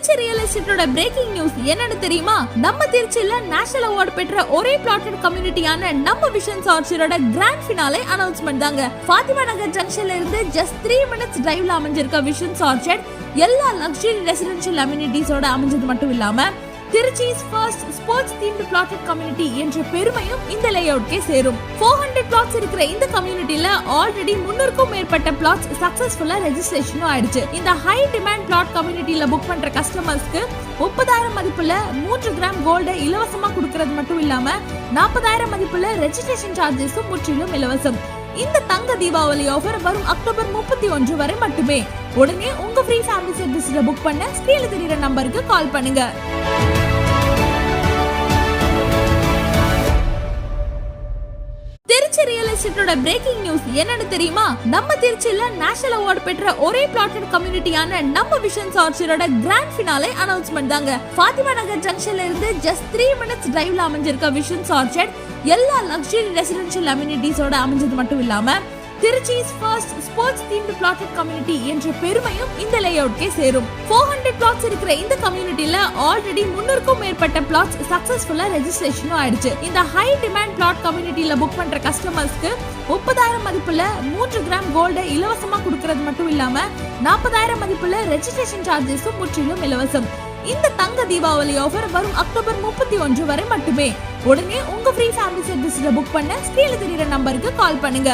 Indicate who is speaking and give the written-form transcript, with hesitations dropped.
Speaker 1: Trichy real எஸ்டேட்டோட breaking news என்னன்னு தெரியுமா? நம்ம திருச்சியில நேஷனல் அவார்டு பெற்ற ஒரே பிளாட்டட் கம்யூனிட்டியான நம்ம விஷன்ஸ் ஆர்ச்சரோட கிராண்ட் ஃபினாலே அனௌன்ஸ்மெண்ட் தாங்க. ஃபாத்திமா நகர் ஜங்ஷன்ல இருந்து ஜஸ்ட் 3 minutes டிரைவ்ல அமைஞ்சிருக்க விஷன்ஸ் ஆர்ச்சர்ட் எல்லா லக்ஸரி ரெசிடென்ஷியல் அம்யூனிட்டிஸோட அமைஞ்சது மட்டும் இல்லாம திருச்சி's first sports themed plotted community என்ற பெருமையும் இந்த லேஅவுட்கே சேரும். 400 plots இருக்கிற இந்த கம்யூனிட்டில ஆல்ரெடி 300க்கும் மேற்பட்ட plots சக்சஸ்ஃபுல்லா ரெஜிஸ்ட்ரேஷனும் ஆயிடுச்சு. இந்த ஹை டிமாண்ட் பிளாட் கம்யூனிட்டில புக் பண்ற கஸ்டமர்ஸ்க்கு 30,000 மதிப்புல 3 கிராம் கோல்ட இலவசமா கொடுக்கறது மட்டும் இல்லாம 40,000 மதிப்புல ரெஜிஸ்ட்ரேஷன் சார்ஜஸும் முற்றிலும் இலவசம். இந்த தங்க தீபாவளி ஆஃபர் வரும் அக்டோபர் 31 வரை மட்டுமே. உடனே உங்க ஃப்ரீ ஃபேமிலி சர்வீஸ்ல புக் பண்ண ஸ்கிரீன்ல தெரியுற நம்பருக்கு கால் பண்ணுங்க. திருச்சி ரியல் எஸ்டேட்டோட பிரேக்கிங் நியூஸ் என்னன்னு தெரியுமா? நம்ம திருச்சியில நேஷனல் அவார்டு பெற்ற ஒரே பிளாட்டட் கம்யூனிட்டியான நம்ம விஷன்ஸ் ஆர்ச்சரோட கிராண்ட் ஃபினாலே அனௌன்ஸ்மெண்ட் தாங்க. ஃபாத்திமா நகர் ஜங்ஷன்ல இருந்து ஜஸ்ட் 3 minutes டிரைவ்ல அமைஞ்சிருக்க விஷன்ஸ் ஆர்ச்சர்ட் எல்லா லக்ஸரி ரெசிடென்ஷியல் அம்யூனிட்டிஸோட அமைஞ்சது மட்டும் இல்லாம திருச்சி's first sports themed plotted community என்ற பெருமையும் இந்த லேஅவுட்கே சேரும். 400 plots இருக்கிற இந்த கம்யூனிட்டில ஆல்ரெடி 300க்கும் மேற்பட்ட plots சக்சஸ்ஃபுல்லா ரெஜிஸ்ட்ரேஷனும் ஆயிடுச்சு. இந்த ஹை டிமாண்ட் பிளாட் கம்யூனிட்டில புக் பண்ற கஸ்டமர்ஸ்க்கு 30,000 மதிப்புல 3 கிராம் கோல்ட இலவசமா கொடுக்கறது மட்டும் இல்லாம 40,000 மதிப்புல ரெஜிஸ்ட்ரேஷன் சார்ஜஸும் முற்றிலும் இலவசம். இந்த தங்க தீபாவளி ஆஃபர் வரும் அக்டோபர் 31 வரை மட்டுமே. உடனே உங்க ஃப்ரீ ஃபேமிலி சர்வீஸ்ல புக் பண்ண ஸ்கிரீன்ல தெரியுற நம்பருக்கு கால் பண்ணுங்க.